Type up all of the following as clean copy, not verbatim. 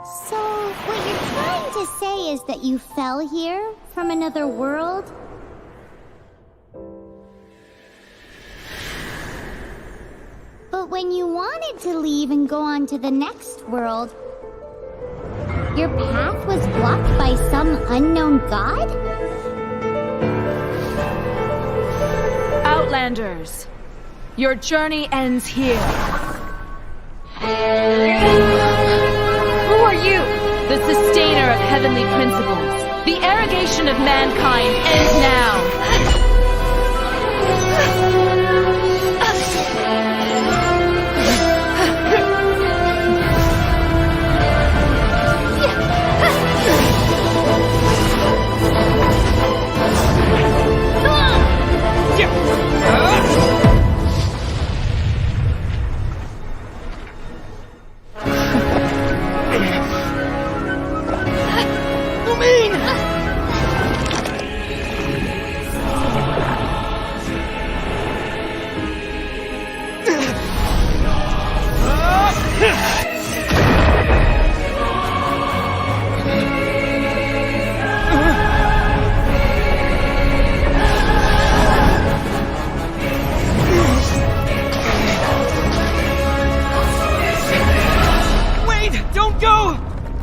So, what you're trying to say is that you fell here from another world? But when you wanted to leave and go on to the next world, your path was blocked by some unknown god? Outlanders, your journey ends here. Who are you? The sustainer of heavenly principles. The arrogation of mankind ends now.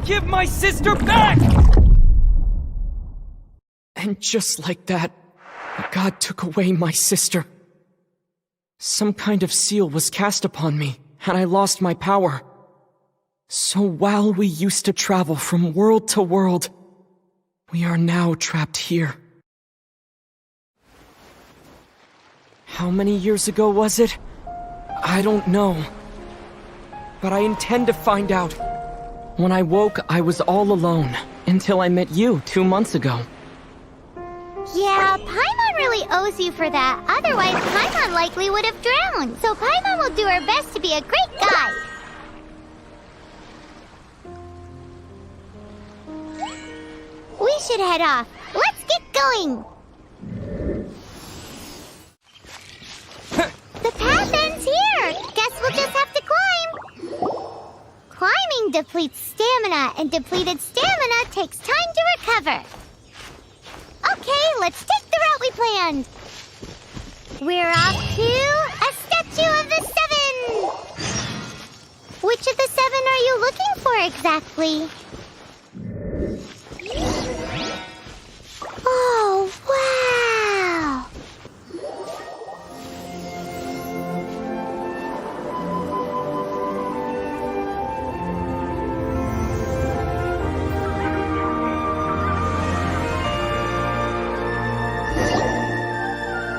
Give my sister back! And just like that, God took away my sister. Some kind of seal was cast upon me, and I lost my power. So while we used to travel from world to world, we are now trapped here. How many years ago was it? I don't know. But I intend to find out. When I woke, I was all alone, until I met you 2 months ago. Yeah, Paimon really owes you for that. Otherwise, Paimon likely would have drowned. So Paimon will do her best to be a great guide. We should head off. Let's get going. The path ends here. Guess we'll just have to climb. Climbing depletes stamina, and depleted stamina takes time to recover. Okay, let's take the route we planned. We're off to a statue of the seven. Which of the seven are you looking for exactly? Oh, wow!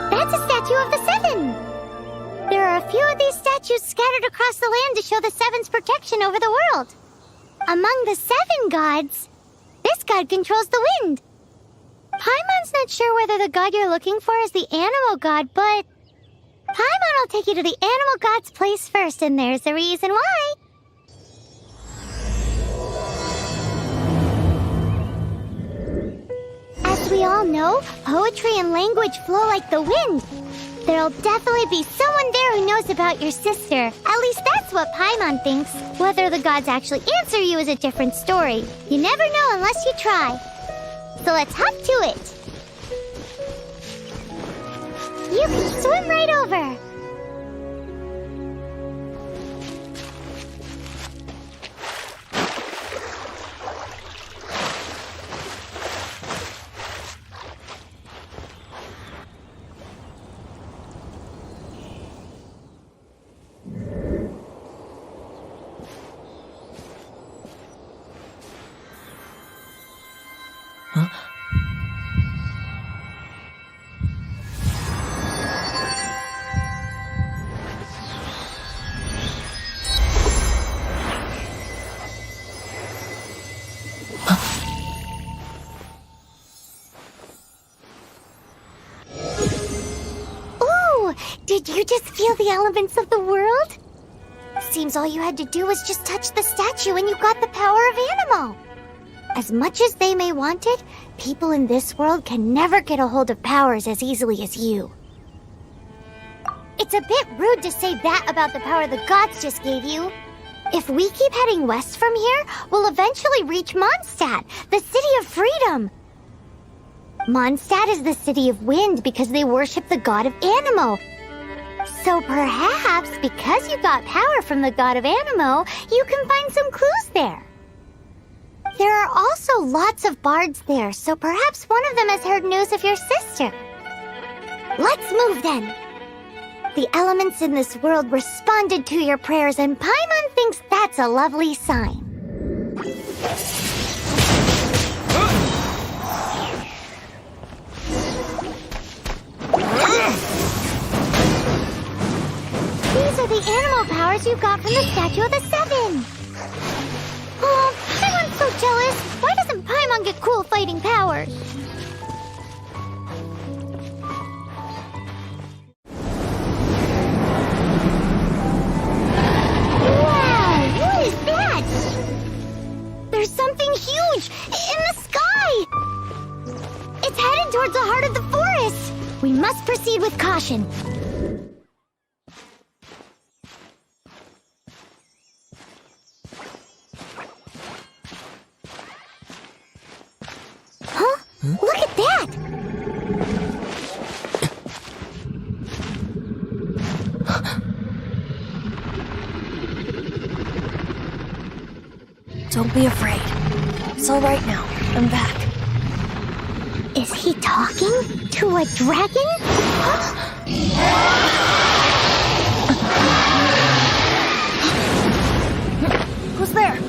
That's a statue of the seven. There are a few of these statues scattered across the land to show the seven's protection over the world. Among the seven gods, this god controls the wind. Paimon's not sure whether the god you're looking for is the Anemo god, but Paimon will take you to the Anemo god's place first, and there's the reason why. As we all know, poetry and language flow like the wind. There'll definitely be someone there who knows about your sister. At least that's what Paimon thinks. Whether the gods actually answer you is a different story. You never know unless you try. So let's hop to it. You can swim right over. Did you just feel the elements of the world? Seems all you had to do was just touch the statue and you got the power of Anemo. As much as they may want it, people in this world can never get a hold of powers as easily as you. It's a bit rude to say that about the power the gods just gave you. If we keep heading west from here, we'll eventually reach Monstadt, the city of freedom. Monstadt is the city of wind because they worship the god of Anemo. So perhaps, because you got power from the god of Anemo, you can find some clues there. There are also lots of bards there, so perhaps one of them has heard news of your sister. Let's move then. The elements in this world responded to your prayers, and Paimon thinks that's a lovely sign. These are the animal powers you got from the Statue of the Seven. Oh, everyone's so jealous. Why doesn't Paimon get cool fighting powers? Wow, what is that? There's something huge in the sky. It's headed towards the heart of the forest. We must proceed with caution. Look at that! Don't be afraid. It's all right now. I'm back. Is he talking to a dragon? Who's there?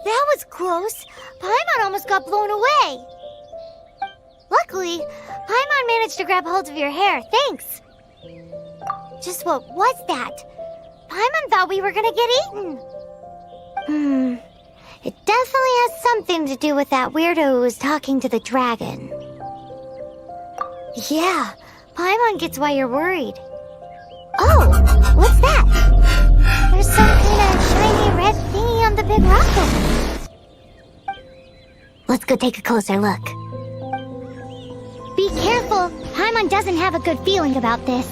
That was close. Paimon almost got blown away. Luckily, Paimon managed to grab hold of your hair. Thanks. Just what was that? Paimon thought we were gonna get eaten. It definitely has something to do with that weirdo who was talking to the dragon. Yeah, Paimon gets why you're worried. Oh, what's that? There's some kind of shiny red thingy on the big rock over there. Let's go take a closer look. Be careful! Paimon doesn't have a good feeling about this.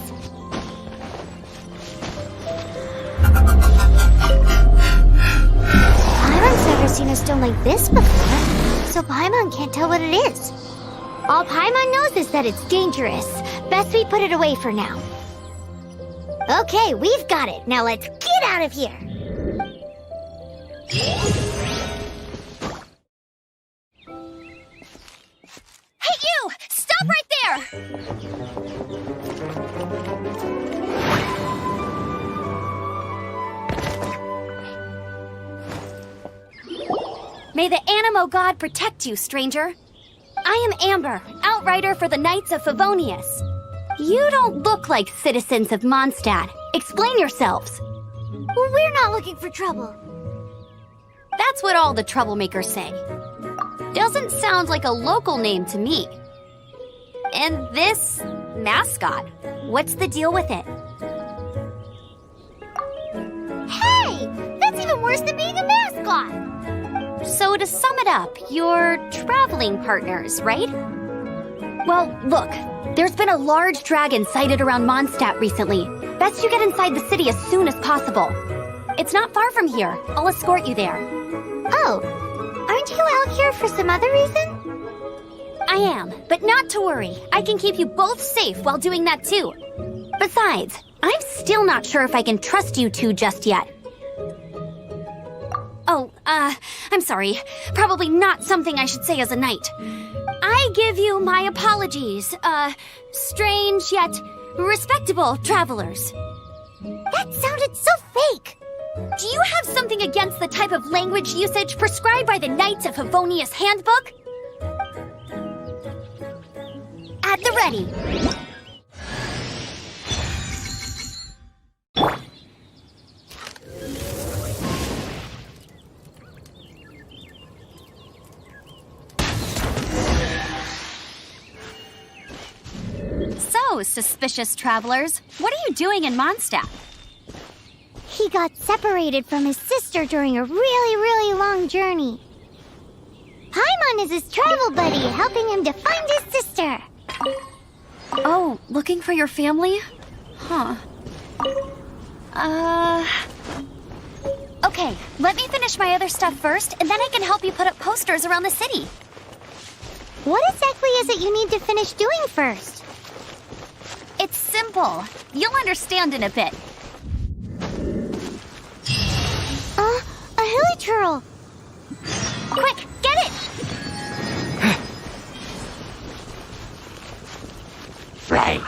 Paimon's never seen a stone like this before, so Paimon can't tell what it is. All Paimon knows is that it's dangerous. Best we put it away for now. Okay, we've got it. Now let's get out of here. Hey, you! Stop right there! May the Anemo god protect you, stranger. I am Amber, outrider for the Knights of Favonius. You don't look like citizens of Monstadt. Explain yourselves. We're not looking for trouble. That's what all the troublemakers say. Doesn't sound like a local name to me. And this mascot, what's the deal with it? Hey! That's even worse than being a mascot! So to sum it up, you're traveling partners, right? Well, look, there's been a large dragon sighted around Monstadt recently. Best you get inside the city as soon as possible. It's not far from here. I'll escort you there. Oh, aren't you out here for some other reason? I am, but not to worry. I can keep you both safe while doing that too. Besides, I'm still not sure if I can trust you two just yet. Oh, I'm sorry. Probably not something I should say as a knight. I give you my apologies, strange yet respectable travelers. That sounded so fake! Do you have something against the type of language usage prescribed by the Knights of Favonius handbook? At the ready. So, suspicious travelers, what are you doing in Monstadt? He got separated from his sister during a really long journey. Paimon is his travel buddy, helping him to find his sister. Oh, looking for your family? Huh. Okay, let me finish my other stuff first, and then I can help you put up posters around the city. What exactly is it you need to finish doing first? It's simple. You'll understand in a bit. A Hilichurl. Quick, get it! Right.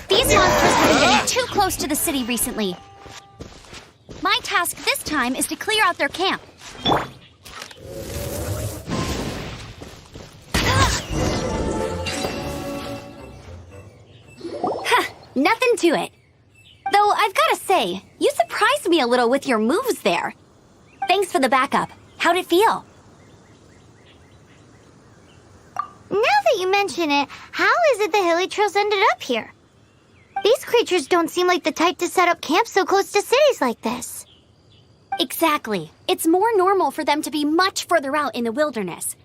These monsters have been getting too close to the city recently. My task this time is to clear out their camp. Nothing to it. Though I've gotta say, you surprised me a little with your moves there. Thanks for the backup. How'd it feel? Now that you mention it, how is it the Hilichurls ended up here? These creatures don't seem like the type to set up camp so close to cities like this. Exactly. It's more normal for them to be much further out in the wilderness.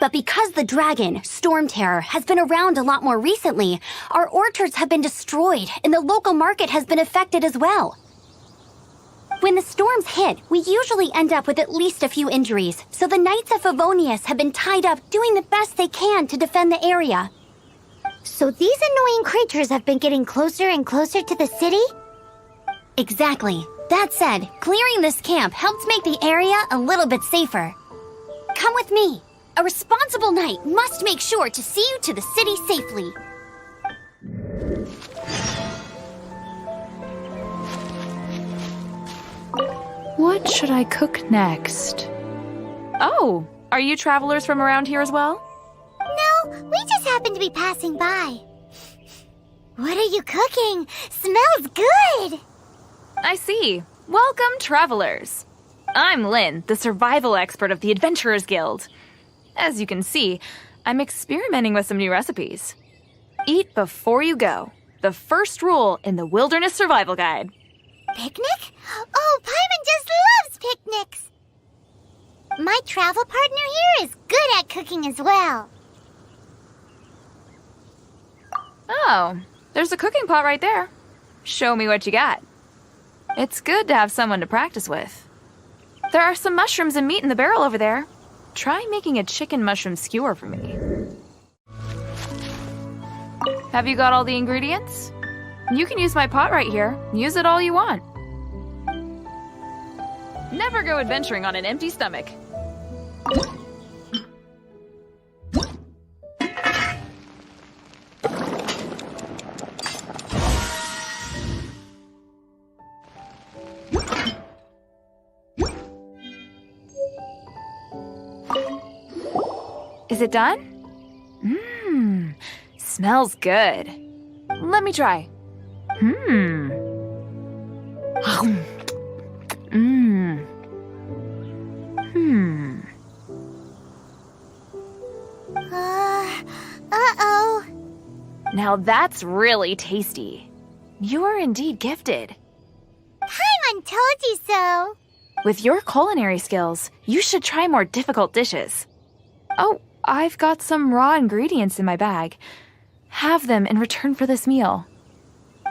But because the dragon, Storm Terror, has been around a lot more recently, our orchards have been destroyed and the local market has been affected as well. When the storms hit, we usually end up with at least a few injuries, so the Knights of Favonius have been tied up doing the best they can to defend the area. So these annoying creatures have been getting closer and closer to the city? Exactly. That said, clearing this camp helped make the area a little bit safer. Come with me. A responsible knight must make sure to see you to the city safely. What should I cook next? Oh, are you travelers from around here as well? No, we just happened to be passing by. What are you cooking? Smells good! I see. Welcome, travelers. I'm Lynn, the survival expert of the Adventurers Guild. As you can see, I'm experimenting with some new recipes. Eat before you go. The first rule in the Wilderness Survival Guide. Picnic? Oh, Paimon just loves picnics! My travel partner here is good at cooking as well. Oh, there's a cooking pot right there. Show me what you got. It's good to have someone to practice with. There are some mushrooms and meat in the barrel over there. Try making a chicken mushroom skewer for me. Have you got all the ingredients? You can use my pot right here. Use it all you want. Never go adventuring on an empty stomach. Is it done? Smells good. Let me try. Uh-oh. Now that's really tasty. You are indeed gifted. Paimon told you so. With your culinary skills, you should try more difficult dishes. Oh, I've got some raw ingredients in my bag. Have them in return for this meal.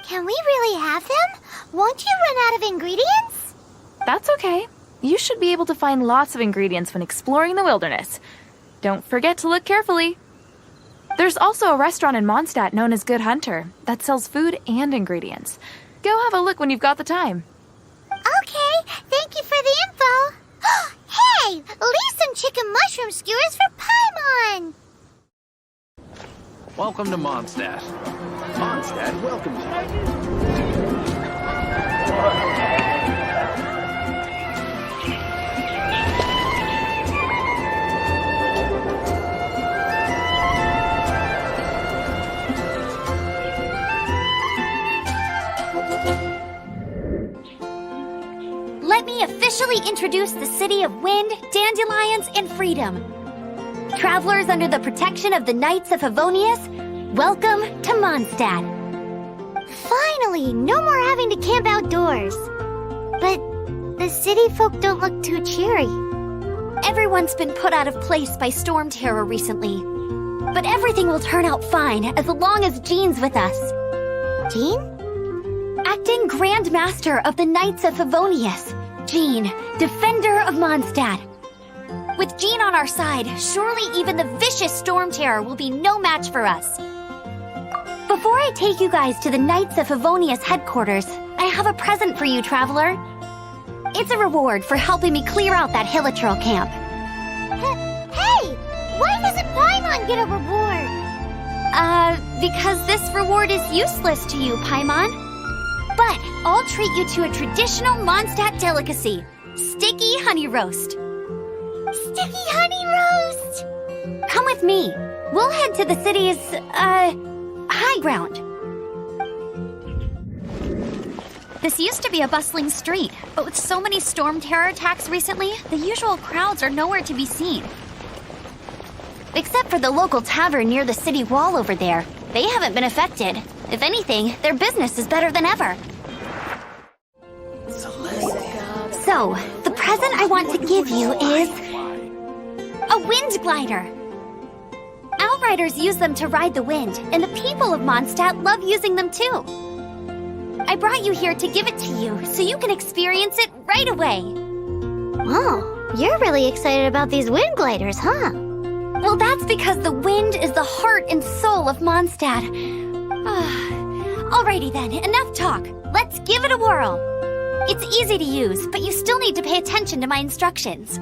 Can we really have them? Won't you run out of ingredients? That's okay. You should be able to find lots of ingredients when exploring the wilderness. Don't forget to look carefully. There's also a restaurant in Monstadt known as Good Hunter that sells food and ingredients. Go have a look when you've got the time. Okay, thank you for the info. Hey, leave some chicken mushroom skewers for Paimon. Welcome to Monstadt. Monstadt welcomes you. Let me officially introduce the city of wind, dandelions, and freedom. Travelers under the protection of the Knights of Favonius, Welcome to Monstadt. Finally, no more having to camp outdoors. But the city folk don't look too cheery. Everyone's been put out of place by storm terror recently. But everything will turn out fine as long as Jean's with us. Jean? Acting Grandmaster of the Knights of Favonius. Jean, Defender of Monstadt. With Jean on our side, surely even the vicious storm terror will be no match for us. Before I take you guys to the Knights of Favonius headquarters, I have a present for you, Traveler. It's a reward for helping me clear out that Hilichurl camp. Hey! Why doesn't Paimon get a reward? Because this reward is useless to you, Paimon. But I'll treat you to a traditional Monstadt delicacy, sticky honey roast. Sticky honey roast! Come with me. We'll head to the city's, high ground. This used to be a bustling street, but with so many storm terror attacks recently, the usual crowds are nowhere to be seen. Except for the local tavern near the city wall over there. They haven't been affected. If anything, their business is better than ever. So, the present I want to give you is a wind glider. Outriders use them to ride the wind, and the people of Monstadt love using them too. I brought you here to give it to you, so you can experience it right away. Oh, you're really excited about these wind gliders, huh? Well, that's because the wind is the heart and soul of Monstadt. Alrighty then, enough talk. Let's give it a whirl. It's easy to use, but you still need to pay attention to my instructions.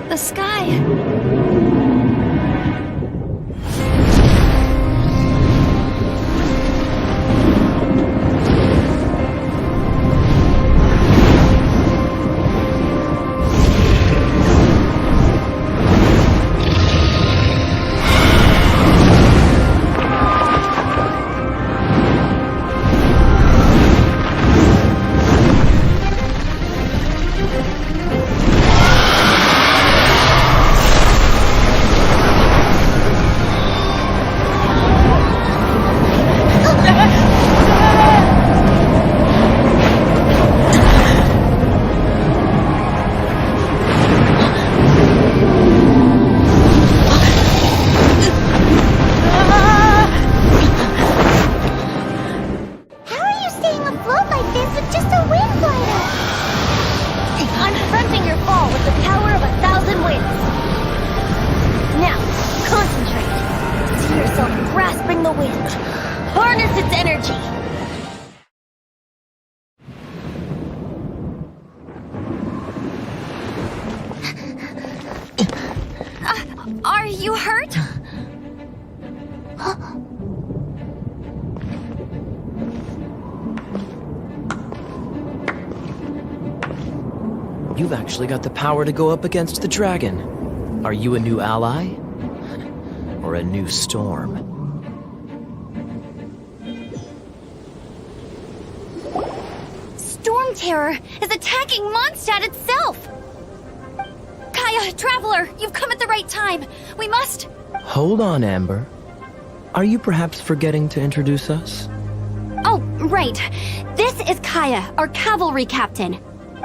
The sky. Are you hurt? You've actually got the power to go up against the dragon. Are you a new ally? Or a new storm? Storm terror is attacking Monstadt itself! Kaea, Traveler, you've come at the right time. We must... Hold on, Amber. Are you perhaps forgetting to introduce us? Oh, right. This is Kaea, our Cavalry Captain.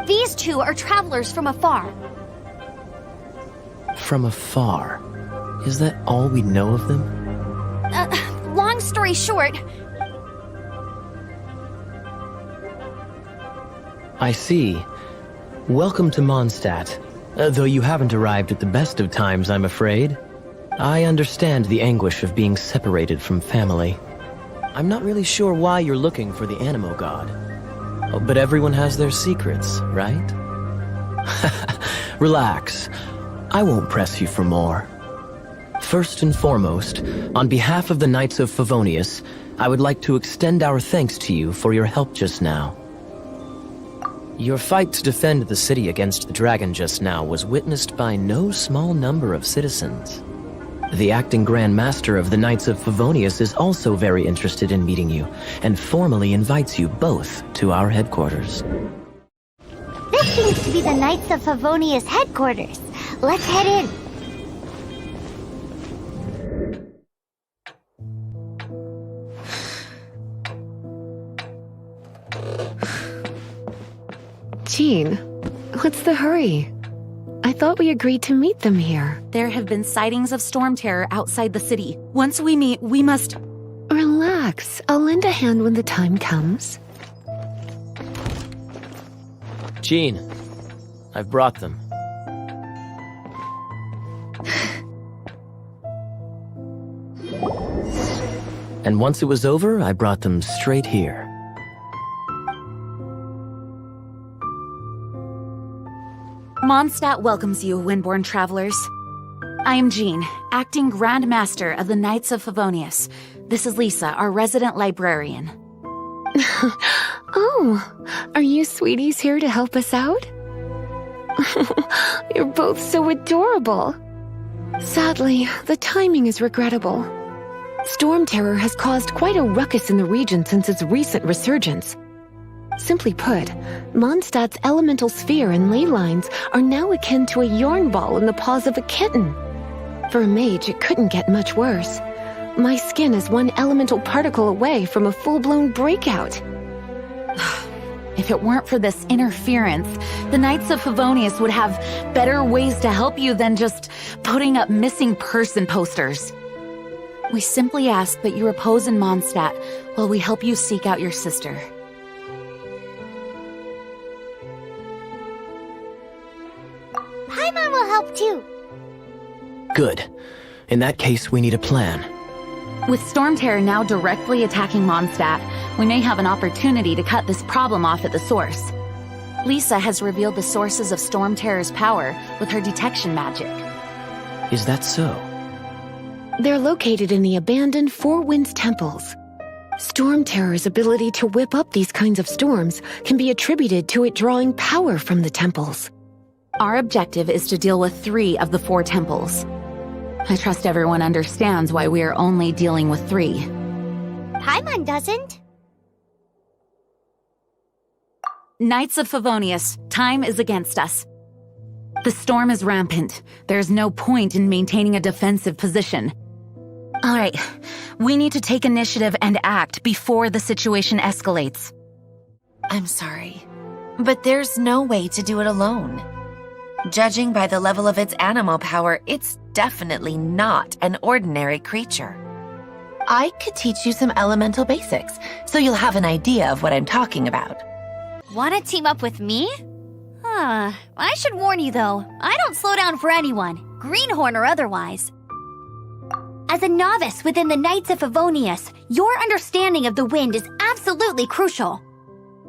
These two are travelers from afar. From afar? Is that all we know of them? Long story short... I see. Welcome to Monstadt. Though you haven't arrived at the best of times, I'm afraid. I understand the anguish of being separated from family. I'm not really sure why you're looking for the Anemo god. Oh, but everyone has their secrets, right? Relax. I won't press you for more. First and foremost, on behalf of the Knights of Favonius, I would like to extend our thanks to you for your help just now. Your fight to defend the city against the dragon just now was witnessed by no small number of citizens. The acting Grandmaster of the Knights of Favonius is also very interested in meeting you, and formally invites you both to our headquarters. This seems to be the Knights of Favonius headquarters. Let's head in. Jean, what's the hurry? I thought we agreed to meet them here. There have been sightings of storm terror outside the city. Once we meet, we must... Relax. I'll lend a hand when the time comes. Jean, I've brought them. And once it was over, I brought them straight here. Monstadt welcomes you, Windborn travelers. I am Jean, acting Grandmaster of the Knights of Favonius. This is Lisa, our resident librarian. Oh, are you sweeties here to help us out? You're both so adorable. Sadly, the timing is regrettable. Storm terror has caused quite a ruckus in the region since its recent resurgence. Simply put, Mondstadt's elemental sphere and ley lines are now akin to a yarn ball in the paws of a kitten. For a mage, it couldn't get much worse. My skin is one elemental particle away from a full-blown breakout. If it weren't for this interference, the Knights of Favonius would have better ways to help you than just putting up missing person posters. We simply ask that you repose in Monstadt while we help you seek out your sister. Paimon will help too. Good. In that case, we need a plan. With Storm Terror now directly attacking Monstadt, we may have an opportunity to cut this problem off at the source. Lisa has revealed the sources of Storm Terror's power with her detection magic. Is that so? They're located in the abandoned Four Winds temples. Storm Terror's ability to whip up these kinds of storms can be attributed to it drawing power from the temples. Our objective is to deal with 3 of the 4 temples. I trust everyone understands why we are only dealing with 3. Paimon doesn't. Knights of Favonius, time is against us. The storm is rampant. There's no point in maintaining a defensive position. All right, we need to take initiative and act before the situation escalates. I'm sorry, but there's no way to do it alone. Judging by the level of its animal power, it's definitely not an ordinary creature. I could teach you some elemental basics, so you'll have an idea of what I'm talking about. Want to team up with me? I should warn you though, I don't slow down for anyone, greenhorn or otherwise. As a novice within the Knights of Favonius, your understanding of the wind is absolutely crucial.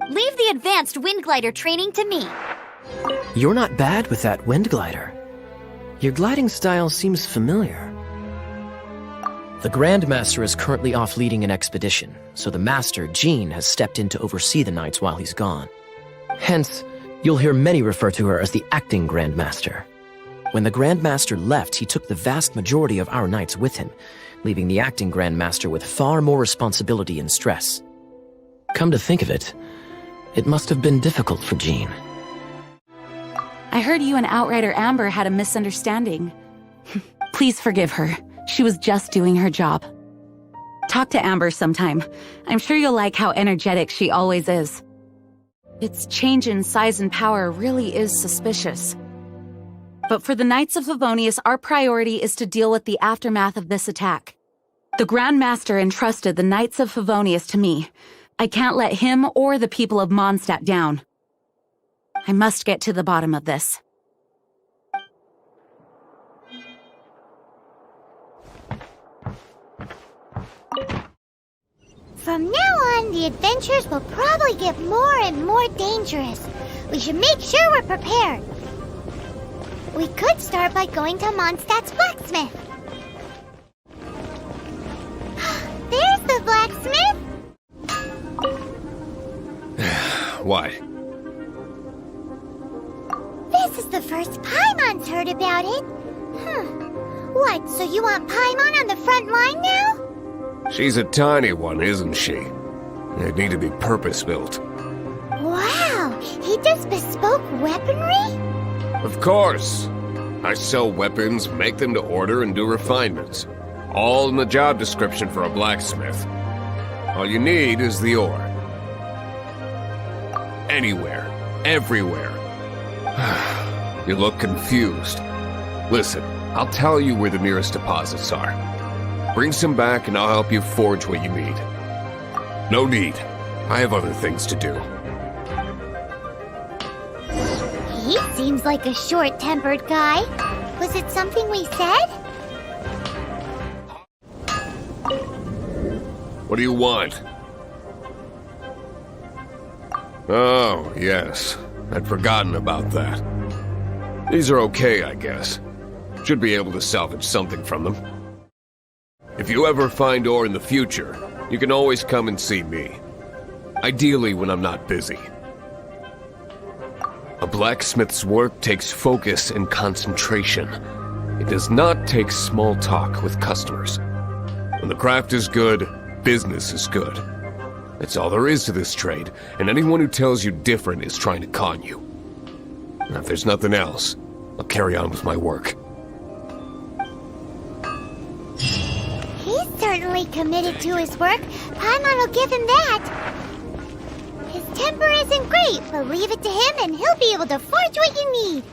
Leave the advanced wind glider training to me. You're not bad with that wind glider. Your gliding style seems familiar. The Grandmaster is currently off leading an expedition, so the Master, Jean, has stepped in to oversee the Knights while he's gone. Hence, you'll hear many refer to her as the acting Grandmaster. When the Grandmaster left, he took the vast majority of our Knights with him, leaving the acting Grandmaster with far more responsibility and stress. Come to think of it, it must have been difficult for Jean. I heard you and Outrider Amber had a misunderstanding. Please forgive her. She was just doing her job. Talk to Amber sometime. I'm sure you'll like how energetic she always is. Its change in size and power really is suspicious. But for the Knights of Favonius, our priority is to deal with the aftermath of this attack. The Grandmaster entrusted the Knights of Favonius to me. I can't let him or the people of Monstadt down. I must get to the bottom of this. From now on, the adventures will probably get more and more dangerous. We should make sure we're prepared. We could start by going to Mondstadt's blacksmith. There's the blacksmith! Why? This is the first Paimon's heard about it. What, so you want Paimon on the front line now? She's a tiny one, isn't she? They'd need to be purpose-built. Wow, he He does bespoke weaponry? Of course. I sell weapons, make them to order, and do refinements. All in the job description for a blacksmith. All you need is the ore. Anywhere. Everywhere. You look confused. Listen, I'll tell you where the nearest deposits are. Bring some back and I'll help you forge what you need. No need. I have other things to do. He seems like a short-tempered guy. Was it something we said? What do you want? Oh, yes. I'd forgotten about that. These are okay, I guess. Should be able to salvage something from them. If you ever find ore in the future, you can always come and see me. Ideally when I'm not busy. A blacksmith's work takes focus and concentration. It does not take small talk with customers. When the craft is good, business is good. That's all there is to this trade, and anyone who tells you different is trying to con you. And if there's nothing else, I'll carry on with my work. He's certainly committed to his work. Paimon will give him that. His temper isn't great, but leave it to him and he'll be able to forge what you need.